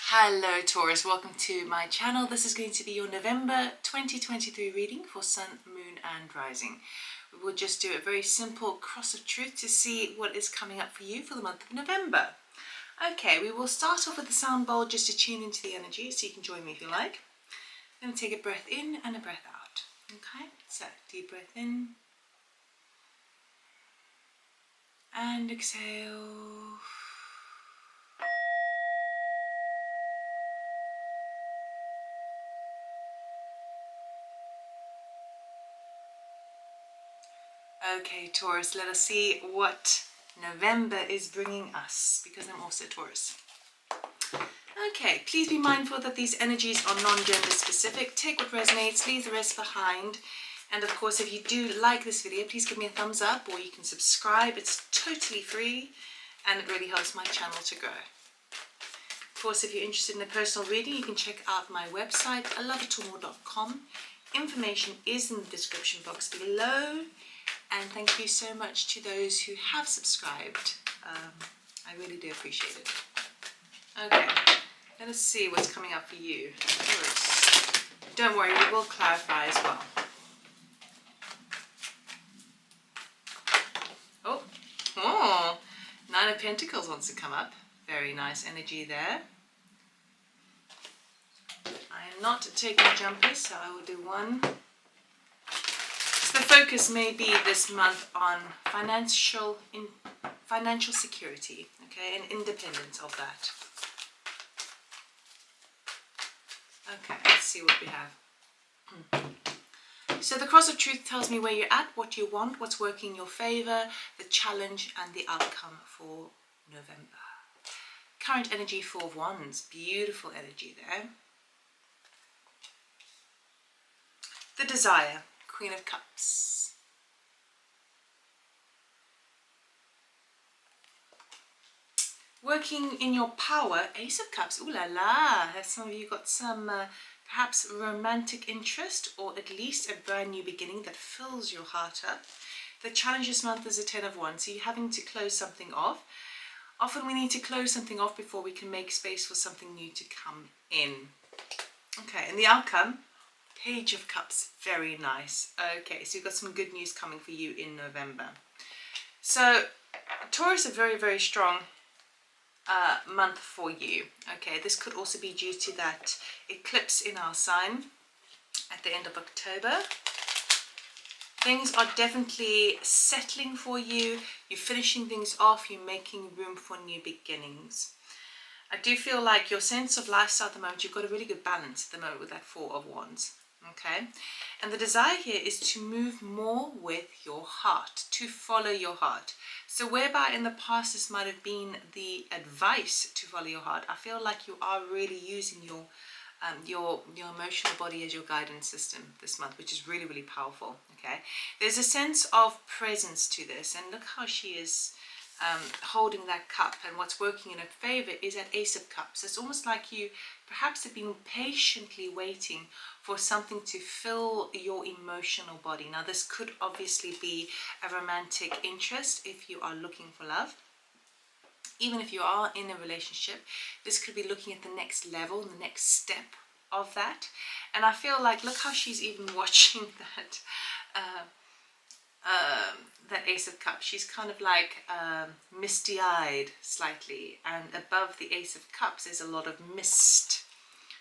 Hello Taurus, welcome to my channel. This is going to be your November 2023 reading for Sun, Moon and Rising. We will just do a very simple cross of truth to see what is coming up for you for the month of November. Okay, we will start off with the sound bowl just to tune into the energy, so you can join me if you like. Then take a breath in and a breath out. Okay, so deep breath in and exhale. Okay, Taurus, let us see what November is bringing us, because I'm also Taurus. Okay, please be mindful that these energies are non-gender specific. Take what resonates, leave the rest behind. And of course, if you do like this video, please give me a thumbs up, or you can subscribe. It's totally free and it really helps my channel to grow. Of course, if you're interested in a personal reading, you can check out my website, aloveitallmore.com. Information is in the description box below. And thank you so much to those who have subscribed. I really do appreciate it. Okay, let us see what's coming up for you. Taurus. Don't worry, we will clarify as well. Oh, Nine of Pentacles wants to come up. Very nice energy there. I am not taking jumpers, so I will do one. The focus may be this month on financial security, okay, and independence of that. Okay, let's see what we have. So the cross of truth tells me where you're at, what you want, what's working in your favor, the challenge and the outcome for November. Current energy, Four of Wands, beautiful energy there. The desire, Queen of Cups. Working in your power, Ace of Cups. Ooh la la, have some of you got some perhaps romantic interest, or at least a brand new beginning that fills your heart up. The challenge this month is a 10 of Wands, so you're having to close something off. Often we need to close something off before we can make space for something new to come in. Okay, and the outcome, Page of Cups, very nice. Okay, so you've got some good news coming for you in November. So Taurus, a very, very strong month for you. Okay, this could also be due to that eclipse in our sign at the end of October. Things are definitely settling for you. You're finishing things off. You're making room for new beginnings. I do feel like your sense of lifestyle at the moment, you've got a really good balance at the moment with that Four of Wands. Okay, and the desire here is to move more with your heart, to follow your heart. So whereby in the past this might have been the advice to follow your heart, I feel like you are really using your emotional body as your guidance system this month, which is really, really powerful. Okay, there's a sense of presence to this, and look how she is holding that cup, and what's working in her favor is that Ace of Cups. It's almost like you perhaps have been patiently waiting for something to fill your emotional body. Now this could obviously be a romantic interest if you are looking for love. Even if you are in a relationship, this could be looking at the next level, the next step of that. And I feel like, look how she's even watching that that Ace of Cups. She's kind of like misty-eyed slightly, and above the Ace of Cups there's a lot of mist,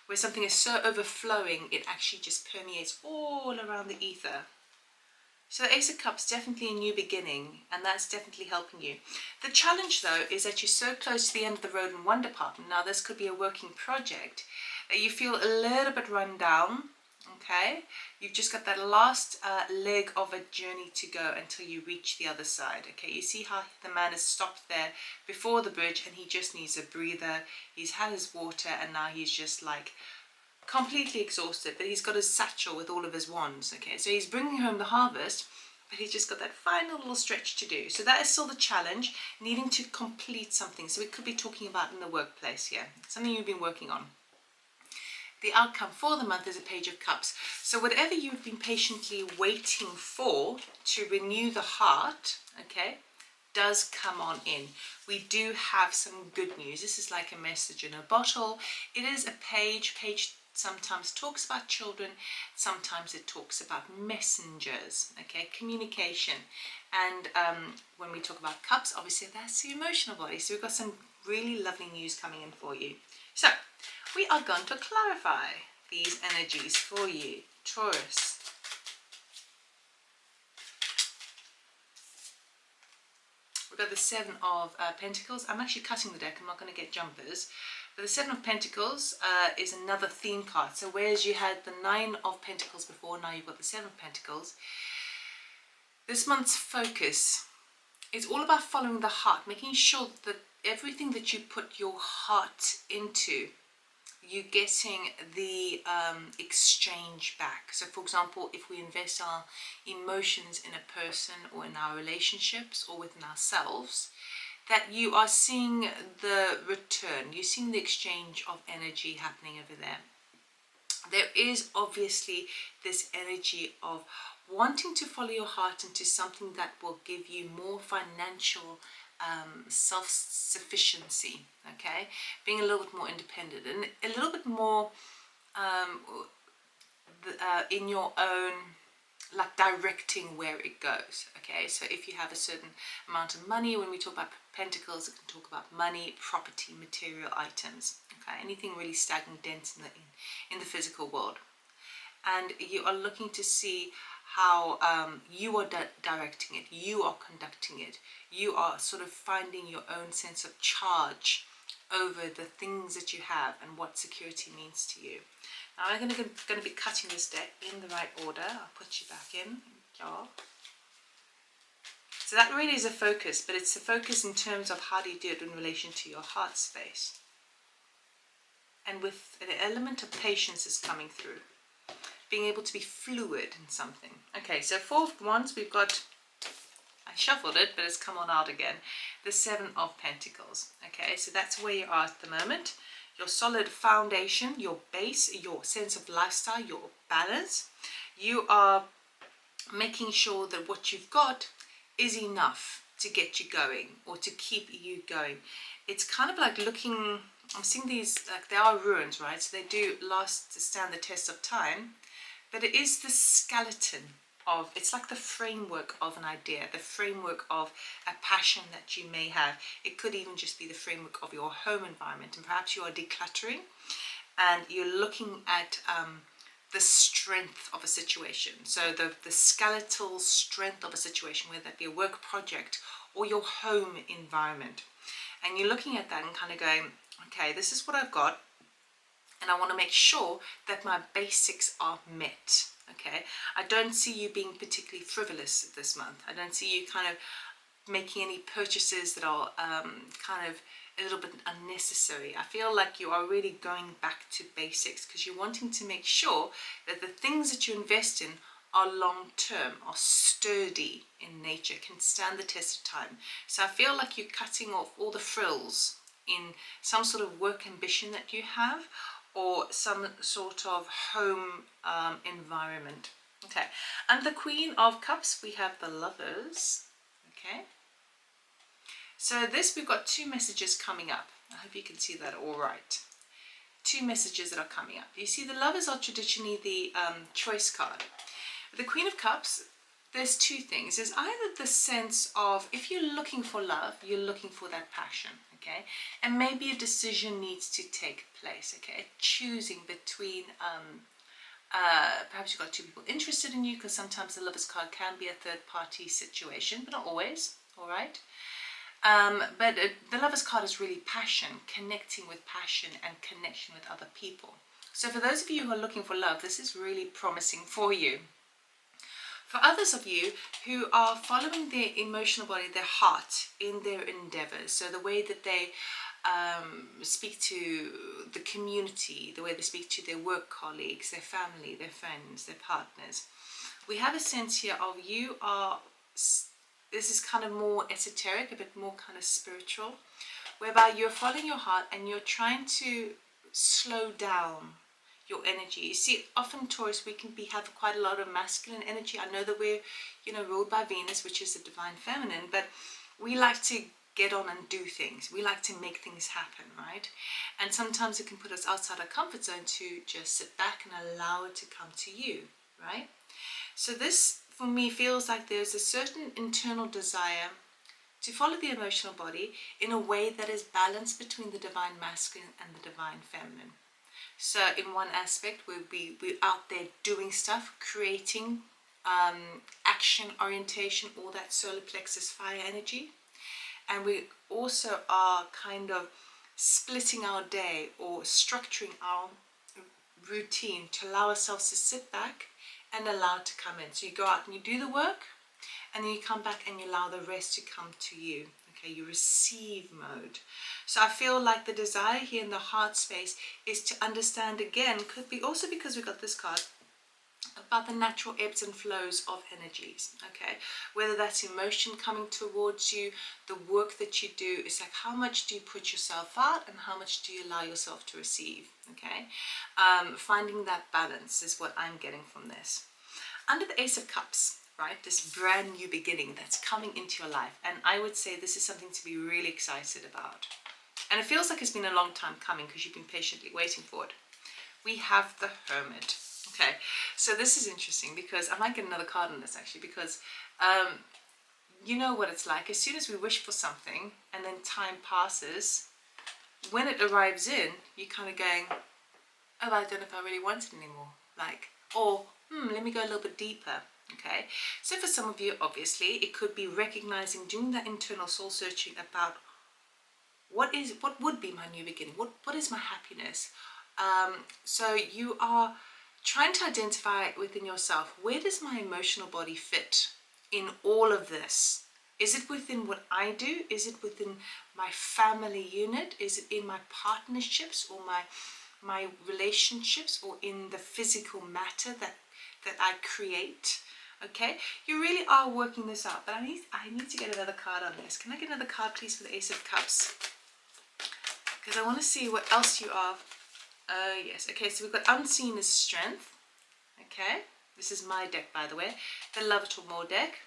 where something is so overflowing it actually just permeates all around the ether. So the Ace of Cups, definitely a new beginning, and that's definitely helping you. The challenge though is that you're so close to the end of the road in one department. Now this could be a working project that you feel a little bit run down. Okay, you've just got that last leg of a journey to go until you reach the other side. Okay, you see how the man has stopped there before the bridge and he just needs a breather. He's had his water and now he's just like completely exhausted, but he's got his satchel with all of his wands. Okay, so he's bringing home the harvest, but he's just got that final little stretch to do. So that is still the challenge, needing to complete something. So we could be talking about in the workplace here, something you've been working on. The outcome for the month is a Page of Cups. So whatever you've been patiently waiting for to renew the heart, okay, does come on in. We do have some good news. This is like a message in a bottle. It is a page. Page sometimes talks about children, sometimes it talks about messengers, okay, communication. And when we talk about cups, obviously that's the emotional body. So we've got some really lovely news coming in for you. So we are going to clarify these energies for you, Taurus. We've got the Seven of Pentacles. I'm actually cutting the deck, I'm not going to get jumpers. But the Seven of Pentacles is another theme card. So whereas you had the Nine of Pentacles before, now you've got the Seven of Pentacles. This month's focus is all about following the heart, making sure that everything that you put your heart into, you're getting the exchange back. So for example, if we invest our emotions in a person or in our relationships or within ourselves, that you are seeing the return, you're seeing the exchange of energy happening over there. There is obviously this energy of wanting to follow your heart into something that will give you more financial self-sufficiency, okay, being a little bit more independent and a little bit more in your own, like directing where it goes, okay. So if you have a certain amount of money, when we talk about pentacles, it can talk about money, property, material items, okay, anything really stagnant, dense in the physical world. And you are looking to see how you are directing it, you are conducting it, you are sort of finding your own sense of charge over the things that you have and what security means to you. Now I'm going to be cutting this deck in the right order. I'll put you back in. So that really is a focus, but it's a focus in terms of how do you do it in relation to your heart space. And with an element of patience is coming through. Being able to be fluid in something. Okay, so Four of Wands, we've got, I shuffled it, but it's come on out again. The Seven of Pentacles. Okay, so that's where you are at the moment. Your solid foundation, your base, your sense of lifestyle, your balance. You are making sure that what you've got is enough to get you going or to keep you going. It's kind of like looking, I'm seeing these, like they are ruins, right? So they do stand the test of time. But it is the skeleton of, it's like the framework of an idea, the framework of a passion that you may have. It could even just be the framework of your home environment, and perhaps you are decluttering and you're looking at the strength of a situation. So the skeletal strength of a situation, whether that be a work project or your home environment. And you're looking at that and kind of going, okay, this is what I've got. And I want to make sure that my basics are met, okay? I don't see you being particularly frivolous this month. I don't see you kind of making any purchases that are kind of a little bit unnecessary. I feel like you are really going back to basics because you're wanting to make sure that the things that you invest in are long-term, are sturdy in nature, can stand the test of time. So I feel like you're cutting off all the frills in some sort of work ambition that you have, or some sort of home environment. Okay, and the Queen of Cups, we have the Lovers. Okay, so this, we've got two messages coming up. I hope you can see that all right. Two messages that are coming up. You see, the Lovers are traditionally the choice card. The Queen of Cups, there's two things. There's either the sense of, if you're looking for love, you're looking for that passion, okay? And maybe a decision needs to take place, okay? A choosing between, perhaps you've got two people interested in you, because sometimes the Lover's card can be a third-party situation, but not always, all right? But the Lover's card is really passion, connecting with passion and connection with other people. So for those of you who are looking for love, this is really promising for you. For others of you who are following their emotional body, their heart in their endeavors, so the way that they speak to the community, the way they speak to their work colleagues, their family, their friends, their partners, we have a sense here of you are, this is kind of more esoteric, a bit more kind of spiritual, whereby you're following your heart and you're trying to slow down your energy. You see, often Taurus, we can have quite a lot of masculine energy. I know that we're, ruled by Venus, which is the divine feminine, but we like to get on and do things. We like to make things happen, right? And sometimes it can put us outside our comfort zone to just sit back and allow it to come to you, right? So this, for me, feels like there's a certain internal desire to follow the emotional body in a way that is balanced between the divine masculine and the divine feminine. So in one aspect, we're out there doing stuff, creating action, orientation, all that solar plexus fire energy. And we also are kind of splitting our day or structuring our routine to allow ourselves to sit back and allow it to come in. So you go out and you do the work, and then you come back and you allow the rest to come to you. Okay, you receive mode. So I feel like the desire here in the heart space is to understand again, could be also because we got this card, about the natural ebbs and flows of energies, okay? Whether that's emotion coming towards you, the work that you do, it's like how much do you put yourself out and how much do you allow yourself to receive, okay? Finding that balance is what I'm getting from this. Under the Ace of Cups, right, this brand new beginning that's coming into your life, and I would say this is something to be really excited about. And it feels like it's been a long time coming because you've been patiently waiting for it. We have the Hermit. Okay, so this is interesting because I might get another card on this actually, because you know what it's like. As soon as we wish for something and then time passes, when it arrives in, you're kind of going, oh, I don't know if I really want it anymore. Like, or, let me go a little bit deeper. Okay, so for some of you, obviously, it could be recognizing, doing that internal soul searching about what would be my new beginning? What is my happiness? So you are trying to identify within yourself, where does my emotional body fit in all of this? Is it within what I do? Is it within my family unit? Is it in my partnerships or my relationships, or in the physical matter that I create? Okay, you really are working this out, but I need to get another card on this. Can I get another card, please, for the Ace of Cups? Because I want to see what else you are. Oh, yes. Okay, so we've got Unseen as Strength. Okay, this is my deck, by the way, the Love It or More deck.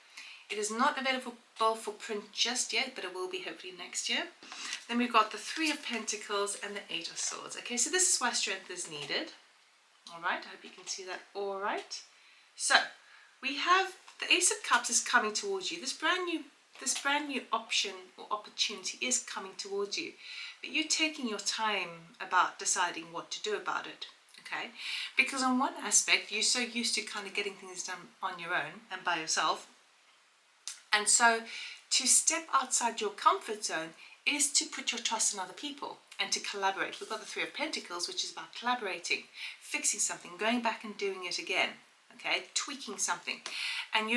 It is not available for print just yet, but it will be hopefully next year. Then we've got the Three of Pentacles and the Eight of Swords. Okay, so this is why strength is needed. All right, I hope you can see that all right. So we have the Ace of Cups is coming towards you. This brand new option or opportunity is coming towards you, but you're taking your time about deciding what to do about it. Okay, because on one aspect you're so used to kind of getting things done on your own and by yourself, and so to step outside your comfort zone is to put your trust in other people and to collaborate. We've got the Three of Pentacles, which is about collaborating, fixing something, going back and doing it again, okay, tweaking something. And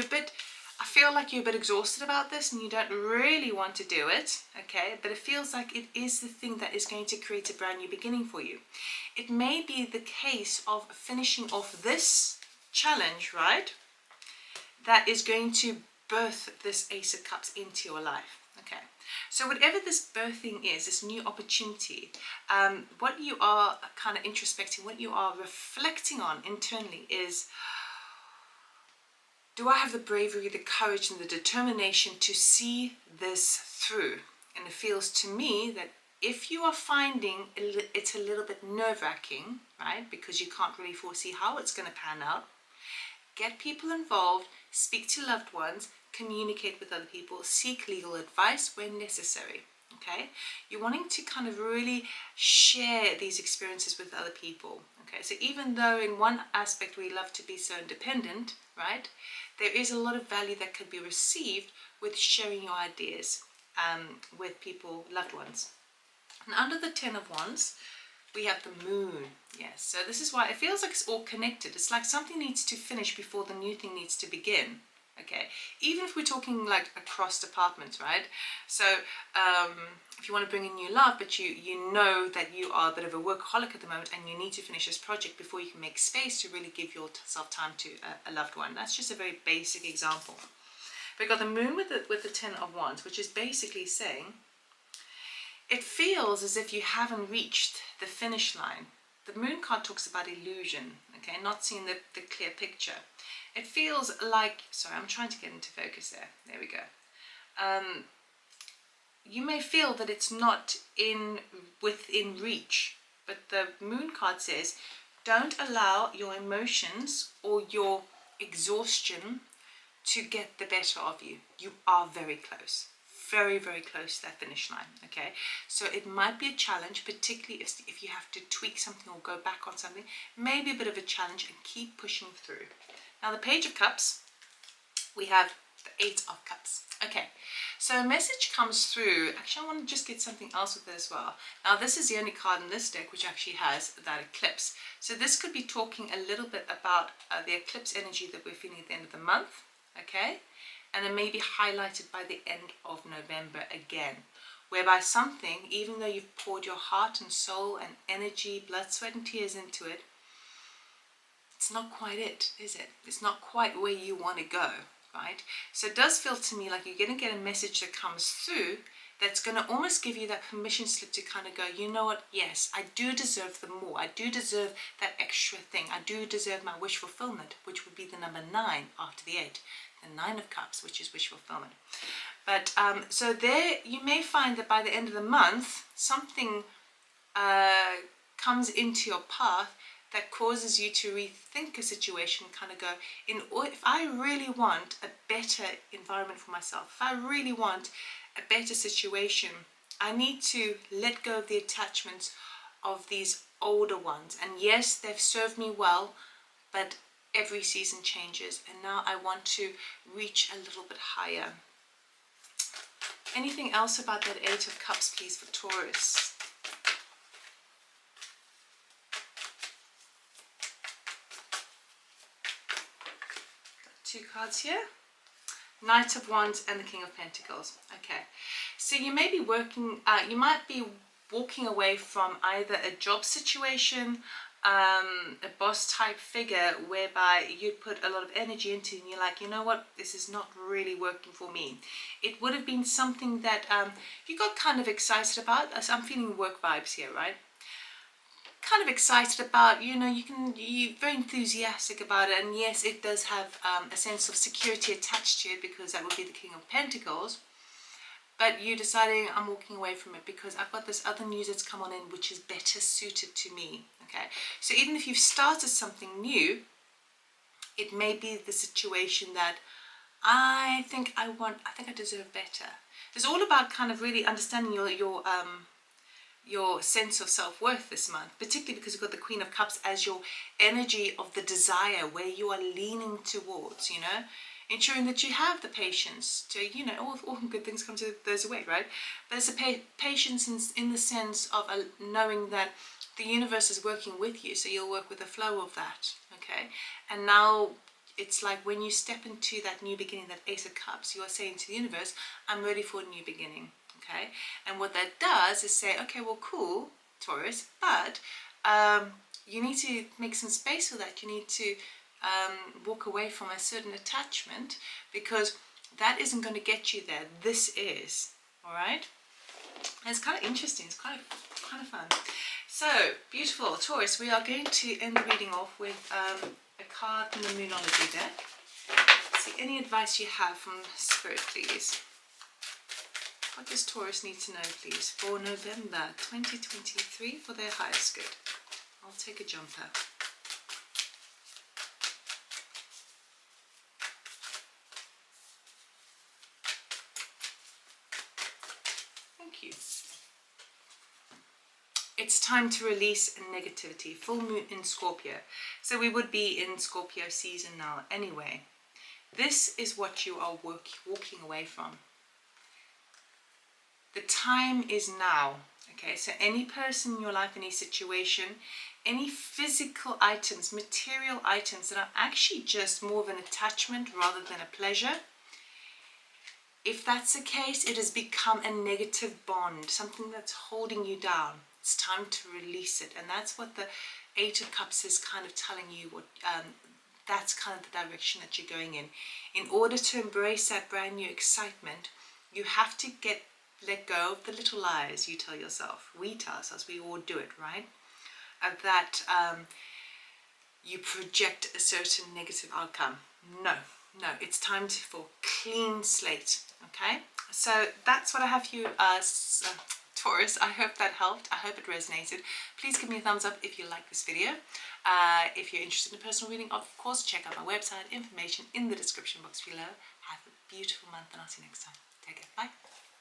I feel like you're a bit exhausted about this and you don't really want to do it, okay, but it feels like it is the thing that is going to create a brand new beginning for you. It may be the case of finishing off this challenge, right, that is going to birth this Ace of Cups into your life. Okay, so whatever this birthing is, this new opportunity, what you are kind of introspecting, what you are reflecting on internally is, do I have the bravery, the courage, and the determination to see this through? And it feels to me that if you are finding it's a little bit nerve-wracking, right, because you can't really foresee how it's going to pan out, get people involved, speak to loved ones, communicate with other people, seek legal advice when necessary. Okay, you're wanting to kind of really share these experiences with other people. Okay, so even though in one aspect we love to be so independent, right, there is a lot of value that can be received with sharing your ideas with people, loved ones. And under the Ten of Wands, we have the Moon. Yes, so this is why it feels like it's all connected. It's like something needs to finish before the new thing needs to begin. Okay, even if we're talking like across departments, right? So if you want to bring in new love, but you know that you are a bit of a workaholic at the moment and you need to finish this project before you can make space to really give yourself time to a loved one. That's just a very basic example. We've got the Moon with the Ten of Wands, which is basically saying it feels as if you haven't reached the finish line. The Moon card talks about illusion, okay, not seeing the clear picture. It feels like, sorry, I'm trying to get into focus there. There we go. you may feel that it's not within reach, but the moon card says don't allow your emotions or your exhaustion to get the better of you. You are very close, very, very close to that finish line, okay? So it might be a challenge, particularly if you have to tweak something or go back on something, maybe a bit of a challenge, and keep pushing through. Now the Page of Cups, we have the Eight of Cups. Okay, so a message comes through. Actually, I want to just get something else with it as well. Now, this is the only card in this deck which actually has that eclipse. So this could be talking a little bit about the eclipse energy that we're feeling at the end of the month, okay? And then maybe highlighted by the end of November again, whereby something, even though you've poured your heart and soul and energy, blood, sweat and tears into it, it's not quite it, is it? It's not quite where you want to go. Right? So it does feel to me like you're going to get a message that comes through that's going to almost give you that permission slip to kind of go, you know what, yes, I do deserve the more. I do deserve that extra thing. I do deserve my wish fulfillment, which would be the number 9 after the 8. The 9 of Cups, which is wish fulfillment. But so there you may find that by the end of the month, something comes into your path that causes you to rethink a situation, kind of go, if I really want a better environment for myself, if I really want a better situation, I need to let go of the attachments of these older ones. And yes, they've served me well, but every season changes, and now I want to reach a little bit higher. Anything else about that Eight of Cups, please, for Taurus? Two cards here, Knight of Wands and the King of Pentacles. Okay, so you may be you might be walking away from either a job situation, a boss type figure whereby you put a lot of energy into and you're like, you know what, this is not really working for me. It would have been something that you got kind of excited about. As I'm feeling work vibes here, right? Kind of excited about, you're very enthusiastic about it, and yes, it does have a sense of security attached to it because that would be the King of Pentacles, but you're deciding, I'm walking away from it because I've got this other news that's come on in which is better suited to me. Okay, so even if you've started something new, it may be the situation that I think I deserve better. It's all about kind of really understanding your sense of self-worth this month, particularly because you've got the Queen of Cups as your energy of the desire, where you are leaning towards, ensuring that you have the patience to, all good things come to those away, right? But it's a patience in the sense of knowing that the universe is working with you, so you'll work with the flow of that, okay? And now it's like when you step into that new beginning, that Ace of Cups, you are saying to the universe, I'm ready for a new beginning. Okay, and what that does is say, okay, well, cool, Taurus, but you need to make some space for that. You need to walk away from a certain attachment because that isn't going to get you there. This is, all right? And it's kind of interesting. It's kind of fun. So, beautiful, Taurus, we are going to end the reading off with a card from the Moonology deck. See, any advice you have from Spirit, please? What does Taurus need to know, please, for November 2023 for their highest good? I'll take a jumper. Thank you. It's time to release negativity. Full moon in Scorpio. So we would be in Scorpio season now anyway. This is what you are walking away from. The time is now, okay? So any person in your life, any situation, any physical items, material items that are actually just more of an attachment rather than a pleasure, if that's the case, it has become a negative bond, something that's holding you down. It's time to release it. And that's what the Eight of Cups is kind of telling you. That's kind of the direction that you're going in. In order to embrace that brand new excitement, you have to let go of the little lies you tell yourself. We tell ourselves, we all do it, right? That you project a certain negative outcome. No, it's time for clean slate, okay? So that's what I have for you, Taurus. I hope that helped. I hope it resonated. Please give me a thumbs up if you like this video. If you're interested in a personal reading, of course, check out my website. Information in the description box below. Have a beautiful month, and I'll see you next time. Take care. Bye.